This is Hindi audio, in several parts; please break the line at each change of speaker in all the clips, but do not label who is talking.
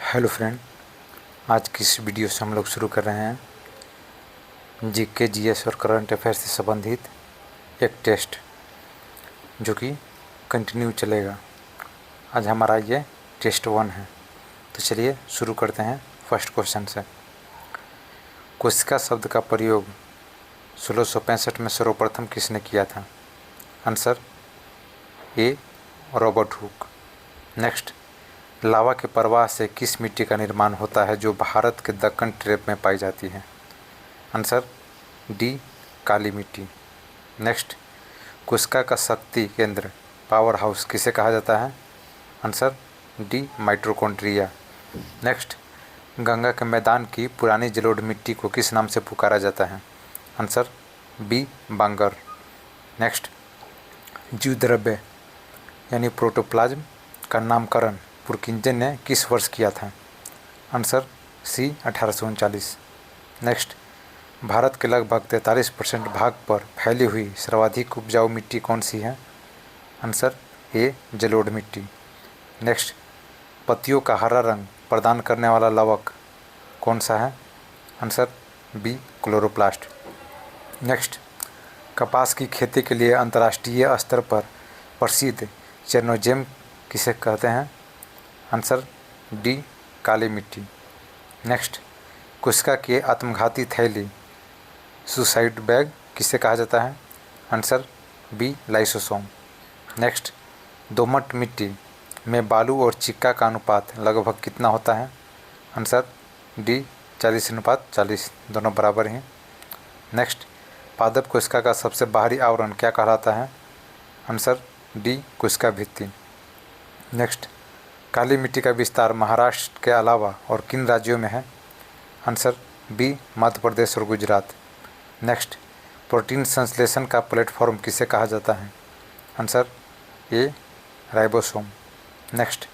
हेलो फ्रेंड, आज की इस वीडियो से हम लोग शुरू कर रहे हैं जीके, जीएस और करंट अफेयर्स से संबंधित एक टेस्ट जो कि कंटिन्यू चलेगा। आज हमारा ये टेस्ट 1 है। तो चलिए शुरू करते हैं फर्स्ट क्वेश्चन से। कोशिका शब्द का प्रयोग 1665 में सर्वप्रथम किसने किया था? Answer A Robert Hooke. Next, लावा के प्रवाह से किस मिट्टी का निर्माण होता है जो भारत के दक्कन ट्रेप में पाई जाती है? आंसर डी काली मिट्टी। नेक्स्ट, कोशिका का शक्ति केंद्र पावर हाउस किसे कहा जाता है? Answer D mitochondria. Next, Ganga के मैदान की पुरानी जलोढ़ मिट्टी को किस नाम से पुकारा जाता है? आंसर बी बांगर। नेक्स्ट, जीव द्रव्य यानी प्रोटोप्लाज्म का नामकरण पुरकिंजन ने किस वर्ष किया था? Answer C 1839। नेक्स्ट, भारत के लगभग 43% भाग पर फैली हुई सर्वाधिक उपजाऊ मिट्टी कौन सी है? आंसर ए जलोढ़ मिट्टी। नेक्स्ट, पत्तियों का हरा रंग प्रदान करने वाला लवक कौन सा है? Answer B chloroplast. नेक्स्ट, कपास की खेती के लिए अंतर्राष्ट्रीय स्तर पर प्रसिद्ध चेरनोजेम किसे कहते हैं? आंसर डी काली मिट्टी। नेक्स्ट, कोशिका की आत्मघाती थैली सुसाइड बैग किसे कहा जाता है? Answer B lysosome. नेक्स्ट, दोमट मिट्टी में बालू और चिक्का का अनुपात लगभग कितना होता है? आंसर डी 40:40, दोनों बराबर हैं। नेक्स्ट, पादप कोशिका का सबसे बाहरी आवरण क्या कहलाता है? आंसर डी कोशिका भित्ति। नेक्स्ट, काली मिट्टी का विस्तार महाराष्ट्र के अलावा और किन राज्यों में है? आंसर बी मध्य प्रदेश और गुजरात। नेक्स्ट, प्रोटीन संश्लेषण का प्लेटफॉर्म किसे कहा जाता है? आंसर ए राइबोसोम। नेक्स्ट,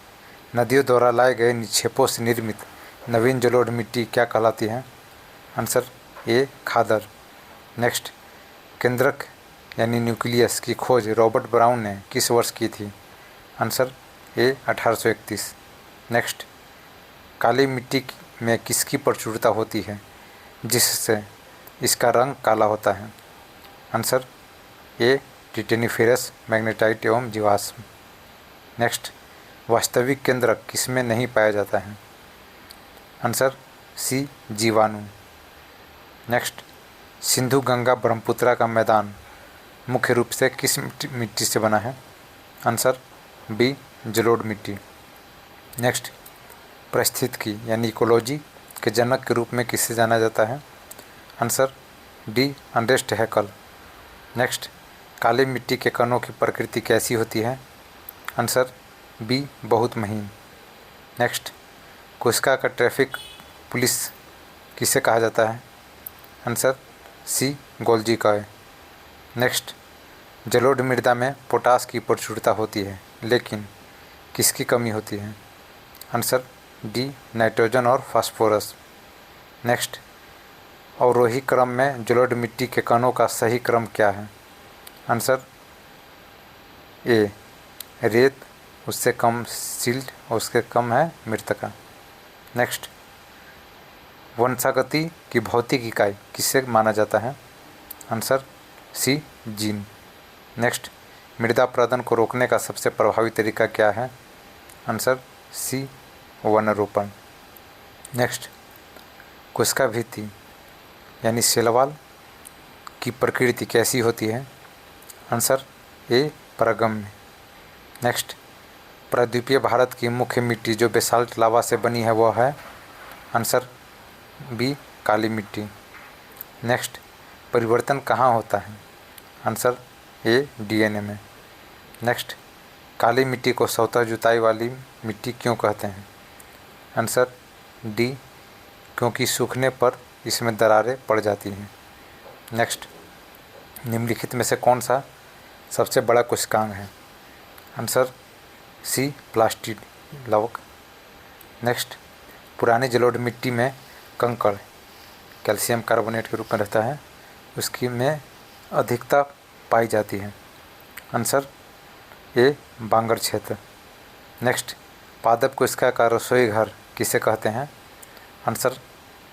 नदियों द्वारा लाए गए निक्षेपों से निर्मित नवीन जलोढ़ मिट्टी क्या कहलाती है? आंसर ए खादर। नेक्स्ट, केंद्रक यानी न्यूक्लियस की खोज रॉबर्ट ब्राउन ने किस वर्ष की थी? Answer A 1831। नेक्स्ट, काली मिट्टी में किसकी प्रचुरता होती है जिससे इसका रंग काला होता है? आंसर ए टिटेनिफेरस मैग्नेटाइट एवं जीवाश्म। नेक्स्ट, वास्तविक केंद्रक किसमें नहीं पाया जाता है? आंसर सी जीवाणु। नेक्स्ट, सिंधु गंगा ब्रह्मपुत्रा का मैदान मुख्य रूप से किस मिट्टी से बना है? आंसर बी जलोढ़ मिट्टी। नेक्स्ट, पारिस्थितिकी यानी इकोलॉजी के जनक के रूप में किसे जाना जाता है? Answer D Ernest Haeckel. Next, काली मिट्टी के कणों की प्रकृति कैसी होती है? आंसर बी बहुत महीन। नेक्स्ट, कोशिका का ट्रैफिक पुलिस किसे कहा जाता है? आंसर सी गोल्जी कॉय। नेक्स्ट, जलोढ़ मृदा में पोटास की प्रचुरता होती है लेकिन किसकी कमी होती है? आंसर डी नाइट्रोजन और फास्फोरस। नेक्स्ट, अवरोही क्रम में जलोढ़ मिट्टी के कणों का सही क्रम क्या है? आंसर ए रेत, उससे कम सिल्ट और उसके कम है मृतका। नेक्स्ट, वंशागति की भौतिक इकाई किससे माना जाता है? आंसर सी जीन। नेक्स्ट, मृदा अपरदन को रोकने का सबसे प्रभावी तरीका क्या है? आंसर सी वनरोपण। नेक्स्ट, कोशिका भित्ति यानी सेलवाल की प्रकृति कैसी होती है? आंसर ए परगम्य। नेक्स्ट, प्रायद्वीपीय भारत की मुख्य मिट्टी जो बेसाल्ट लावा से बनी है वह है? आंसर बी काली मिट्टी। नेक्स्ट, परिवर्तन कहाँ होता है? आंसर ए डीएनए में। नेक्स्ट, काली मिट्टी को स्वतः जुताई वाली मिट्टी क्यों कहते हैं? आंसर डी क्योंकि सूखने पर इसमें दरारें पड़ जाती हैं। नेक्स्ट, निम्नलिखित में से कौन सा सबसे बड़ा कोशिकांग है? आंसर सी प्लास्टिड लवक। नेक्स्ट, पुरानी जलोढ़ मिट्टी में कंकड़ कैल्शियम कार्बोनेट के रूप में रहता है, उसकी में अधिकता पाई जाती है। आंसर ए बांगर क्षेत्र। नेक्स्ट, पादप कोशिका का रसोई घर किसे कहते हैं? आंसर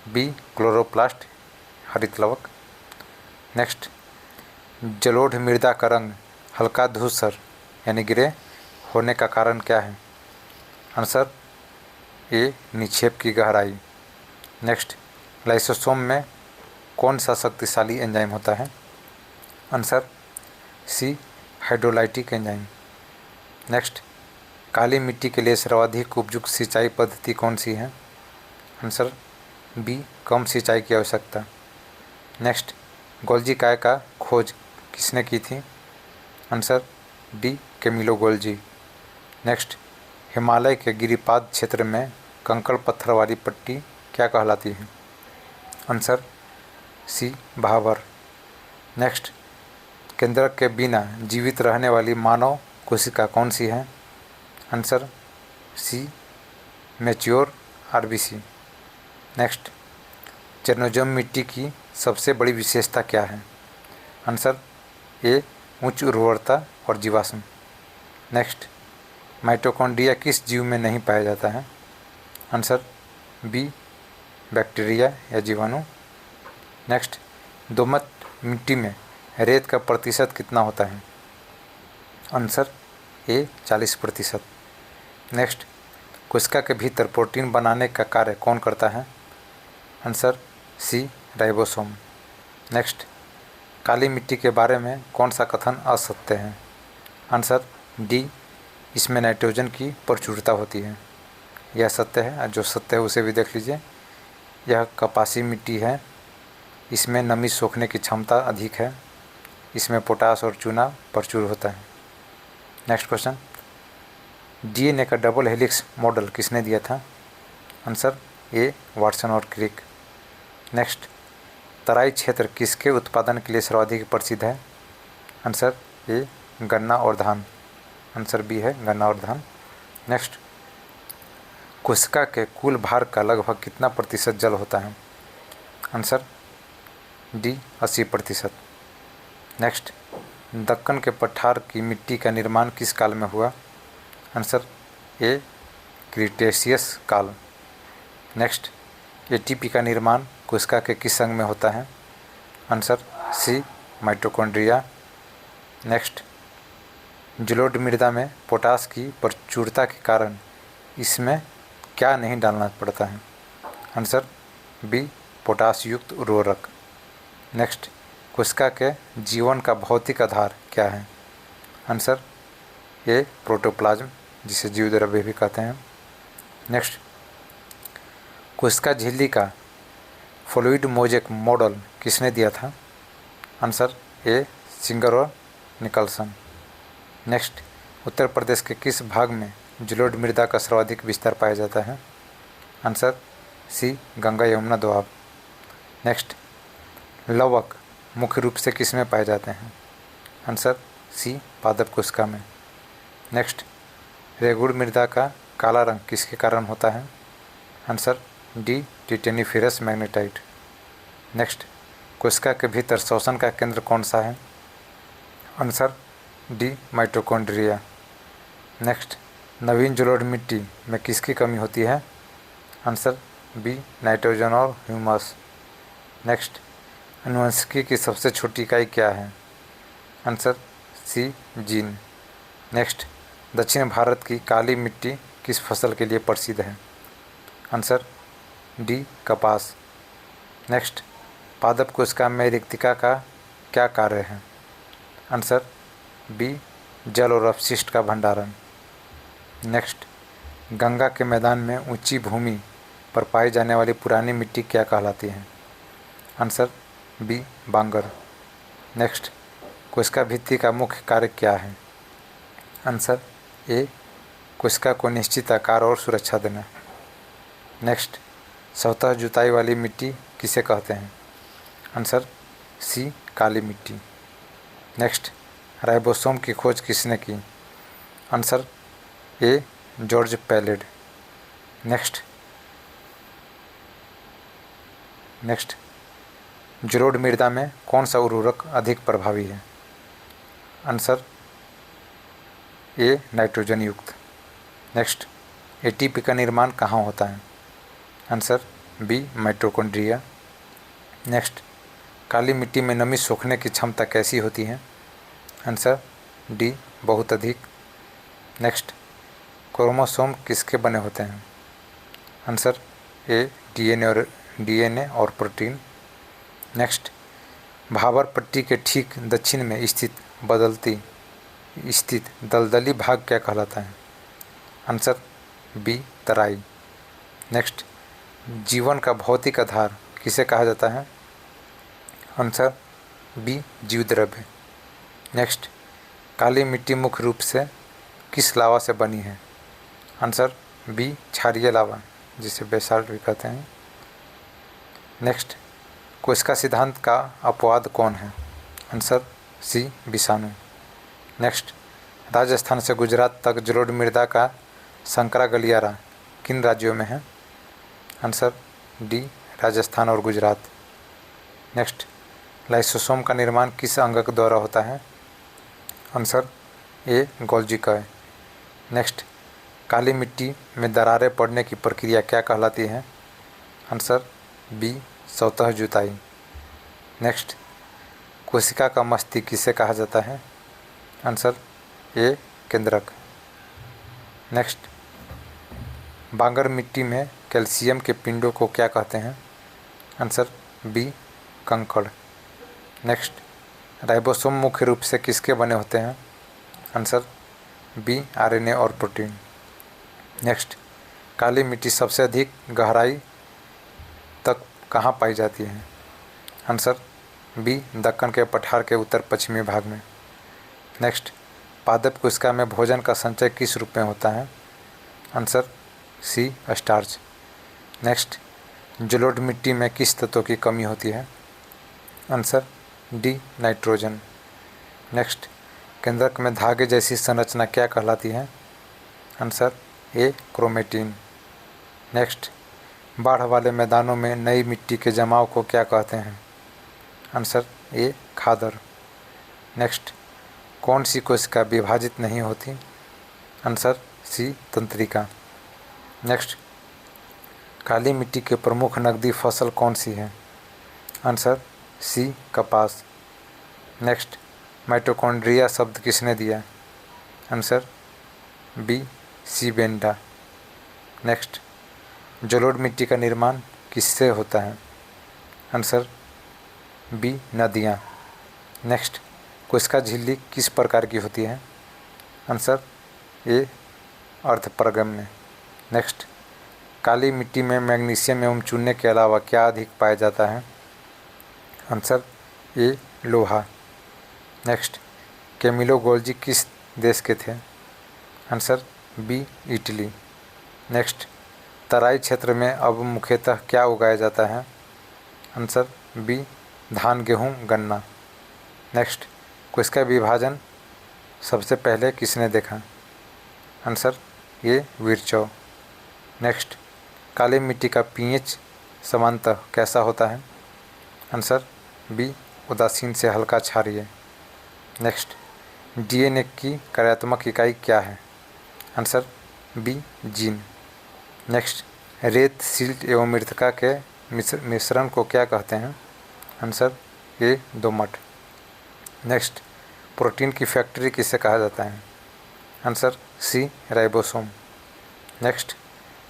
बी क्लोरोप्लास्ट, हरित लवक। नेक्स्ट, जलोढ़ मृदा का रंग हल्का धूसर यानी ग्रे होने का कारण क्या है? आंसर ए निक्षेप की गहराई। नेक्स्ट, लाइसोसोम में कौन सा शक्तिशाली एंजाइम होता है? Answer C hydrolytic enzyme. Next, काली मिट्टी के लिए सर्वाधिक उपयुक्त सिंचाई पद्धति कौन सी है? आंसर बी कम सिंचाई की आवश्यकता। नेक्स्ट, गोल्जी काय का खोज किसने की थी? Answer D Camillo Golgi. Next, हिमालय के गिरिपाद क्षेत्र में कंकड़ पत्थर वाली पट्टी क्या कहलाती है? आंसर सी भाबर। नेक्स्ट, केंद्रक के बिना जीवित रहने वाली मानव कोशिका कौन सी है? Answer C mature RBC. Next, chernozem मिट्टी की सबसे बड़ी विशेषता क्या है? आंसर ए उच्च उर्वरता और जीवाश्म। नेक्स्ट, माइटोकॉन्ड्रिया किस जीव में नहीं पाया जाता है? आंसर बी बैक्टीरिया या जीवाणु। नेक्स्ट, दोमट मिट्टी में रेत का प्रतिशत कितना होता है? आंसर ए 40%। नेक्स्ट, कोशिका के भीतर प्रोटीन बनाने का कार्य कौन करता है? Answer C ribosome. नेक्स्ट, काली मिट्टी के बारे में कौन सा कथन असत्य है? आंसर डी इसमें नाइट्रोजन की प्रचुरता होती है। यह सत्य है, जो सत्य है उसे भी देख लीजिए। यह कपासी मिट्टी है, इसमें नमी सोखने की क्षमता अधिक है, इसमें पोटास और चूना प्रचुर होता है। नेक्स्ट क्वेश्चन, डीएनए का डबल हेलिक्स मॉडल किसने दिया था? आंसर ए वाटसन और क्रिक। नेक्स्ट, तराई क्षेत्र किसके उत्पादन के लिए सर्वाधिक प्रसिद्ध है? आंसर ए गन्ना और धान। आंसर बी है गन्ना और धान। नेक्स्ट, कोशिका के कुल भार का लगभग कितना प्रतिशत जल होता है? Answer D 80%। नेक्स्ट, दक्कन के पठार की मिट्टी का निर्माण किस काल में हुआ? आंसर ए क्रिटेशियस काल। नेक्स्ट, एटीपी का निर्माण कोशिका के किस अंग में होता है? आंसर सी माइटोकॉन्ड्रिया। नेक्स्ट, जलोढ़ मृदा में पोटास की प्रचुरता के कारण इसमें क्या नहीं डालना पड़ता है? आंसर बी पोटास युक्त उर्वरक। नेक्स्ट, कोशिका के जीवन का भौतिक आधार क्या है? आंसर ए प्रोटोप्लाज्म, जिसे जीव द्रव्य भी कहते हैं। नेक्स्ट, कोशिका झिल्ली का फ्लूइड मोजेक मॉडल किसने दिया था? आंसर ए सिंगर और निकलसन। नेक्स्ट, उत्तर प्रदेश के किस भाग में जलोढ़ मृदा का सर्वाधिक विस्तार पाया जाता है? Answer C Ganga Yamuna Doab. Next, लवक मुख्य रूप से किस में पाए जाते हैं? आंसर सी पादप कोशिका में। नेक्स्ट, रेगुड़ मृदा का काला रंग किसके कारण होता है? Answer D titaniferous magnetite. Next, कोशिका के भीतर श्वसन का केंद्र कौन सा है? Answer D mitochondria. नेक्स्ट, नवीन जलोढ़ मिट्टी में किसकी कमी होती है? आंसर बी नाइट्रोजन और ह्यूमस। नेक्स्ट, अनुवंशिकी की सबसे छोटी इकाई क्या है? आंसर सी जीन। नेक्स्ट, दक्षिण भारत की काली मिट्टी किस फसल के लिए प्रसिद्ध है? आंसर डी कपास। नेक्स्ट, पादप कोशिका में रिक्तिका का क्या कार्य है? आंसर बी जल और अपशिष्ट का भंडारण। नेक्स्ट, गंगा के मैदान में ऊंची भूमि पर पाई जाने वाली पुरानी मिट्टी क्या कहलाती है? आंसर बी बांगर। नेक्स्ट, कोशिका भित्ति का मुख्य कार्य क्या है? आंसर ए कोशिका को निश्चित आकार और सुरक्षा देना। नेक्स्ट, स्वतः जुताई वाली मिट्टी किसे कहते हैं? आंसर सी काली मिट्टी। नेक्स्ट, राइबोसोम की खोज किसने की? Answer A George Palade. Next, जलोढ़ मृदा में कौन सा उर्वरक अधिक प्रभावी है? आंसर ए नाइट्रोजन युक्त। नेक्स्ट, एटीपी का निर्माण कहाँ होता है? Answer B mitochondria. नेक्स्ट, काली मिट्टी में नमी सोखने की क्षमता कैसी होती है? आंसर डी बहुत अधिक। नेक्स्ट, क्रोमोसोम किसके बने होते हैं? आंसर ए डीएनए और प्रोटीन। नेक्स्ट, भाबर पट्टी के ठीक दक्षिण में स्थित दलदली भाग क्या कहलाता है? आंसर बी तराई। नेक्स्ट, जीवन का भौतिक आधार किसे कहा जाता है? आंसर बी जीवद्रव्य। नेक्स्ट, काली मिट्टी मुख्य रूप से किस लावा से बनी है? आंसर बी क्षारीय लावा, जिसे बेसाल्ट भी कहते हैं। नेक्स्ट, कोशिका सिद्धांत का अपवाद कौन है? आंसर सी विषाणु। नेक्स्ट, राजस्थान से गुजरात तक जलोढ़ मृदा का संकरा गलियारा किन राज्यों में है? आंसर डी राजस्थान और गुजरात। नेक्स्ट, लाइसोसोम का निर्माण किस अंग के द्वारा होता है? आंसर ए गोल्जी कॉय। नेक्स्ट, काली मिट्टी में दरारें पड़ने की प्रक्रिया क्या कहलाती है? आंसर बी स्वतः जुताई। नेक्स्ट, कोशिका का मस्तिष्क किसे कहा जाता है? आंसर ए केंद्रक। नेक्स्ट, बांगर मिट्टी में कैल्शियम के पिंडों को क्या कहते हैं? आंसर बी कंकड़। नेक्स्ट, राइबोसोम मुख्य रूप से किसके बने होते हैं? आंसर बी आरएनए और प्रोटीन। नेक्स्ट, काली मिट्टी सबसे अधिक गहराई तक कहाँ पाई जाती है? आंसर बी दक्कन के पठार के उत्तर पश्चिमी भाग में। नेक्स्ट, पादप कोशिका में भोजन का संचय किस रूप में होता है? आंसर सी स्टार्च। नेक्स्ट, जलोढ़ मिट्टी में किस तत्व की कमी होती है? Answer D nitrogen. नेक्स्ट, केंद्रक में धागे जैसी संरचना क्या कहलाती है? आंसर ए क्रोमेटिन। नेक्स्ट, बाढ़ वाले मैदानों में नई मिट्टी के जमाव को क्या कहते हैं? Answer A Khadar. नेक्स्ट, कौन सी कोशिका विभाजित नहीं होती? आंसर सी तंत्रिका। नेक्स्ट, काली मिट्टी के प्रमुख नकदी फसल कौन सी है? आंसर सी कपास। नेक्स्ट, माइटोकॉन्ड्रिया शब्द किसने दिया? Answer B C Benda. Next, जलोढ़ मिट्टी का निर्माण किससे होता है? आंसर बी नदियाँ। नेक्स्ट, कोशिका झिल्ली किस प्रकार की होती है? आंसर ए अर्धपरगम्य। नेक्स्ट, काली मिट्टी में मैग्नीशियम एवं चूने के अलावा क्या अधिक पाया जाता है? आंसर ए लोहा। नेक्स्ट, कैमिलो गोल्जी किस देश के थे? Answer B Italy. नेक्स्ट, तराई क्षेत्र में अब मुख्यतः क्या उगाया जाता है? आंसर बी धान, गेहूँ, गन्ना। नेक्स्ट, कोशिका विभाजन सबसे पहले किसने देखा? Answer A विरचौ। नेक्स्ट, काली मिट्टी का पीएच सामान्यतः कैसा होता है? आंसर बी उदासीन से हल्का क्षारीय। नेक्स्ट, डीएनए की कार्यात्मक इकाई क्या है? Answer B gene. नेक्स्ट, रेत, सिल्ट एवं मृत्तिका के मिश्रण को क्या कहते हैं? आंसर ए दोमट। नेक्स्ट, प्रोटीन की फैक्ट्री किसे कहा जाता है? Answer C ribosome. नेक्स्ट,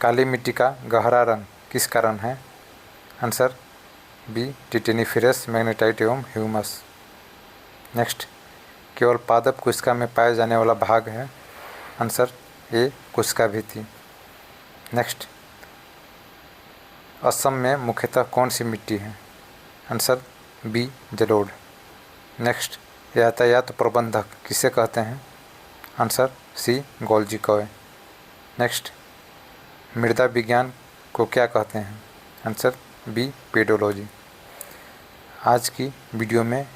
काली मिट्टी का गहरा रंग किस कारण है? आंसर बी टिटेनिफेरस मैग्नेटाइट एवं ह्यूमस। नेक्स्ट, केवल पादप कोशिका में पाया जाने वाला भाग है? आंसर ए कोशिका भित्ति। नेक्स्ट, असम में मुख्यतः कौन सी मिट्टी है? आंसर बी जलोढ़। नेक्स्ट, यातायात प्रबंधक किसे कहते हैं? आंसर सी गोल्जी कॉय। नेक्स्ट, मृदा विज्ञान को क्या कहते हैं? Answer B pedology. आज की वीडियो में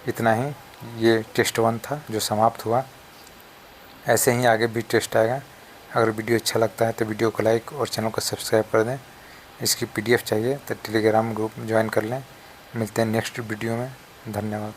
इतना ही। ये टेस्ट 1 था जो समाप्त हुआ। ऐसे ही आगे भी टेस्ट आएगा। अगर वीडियो अच्छा लगता है तो वीडियो को लाइक और चैनल को सब्सक्राइब कर दें। इसकी PDF चाहिए तो टेलीग्राम ग्रुप ज्वाइन कर लें। मिलते हैं नेक्स्ट वीडियो में। धन्यवाद।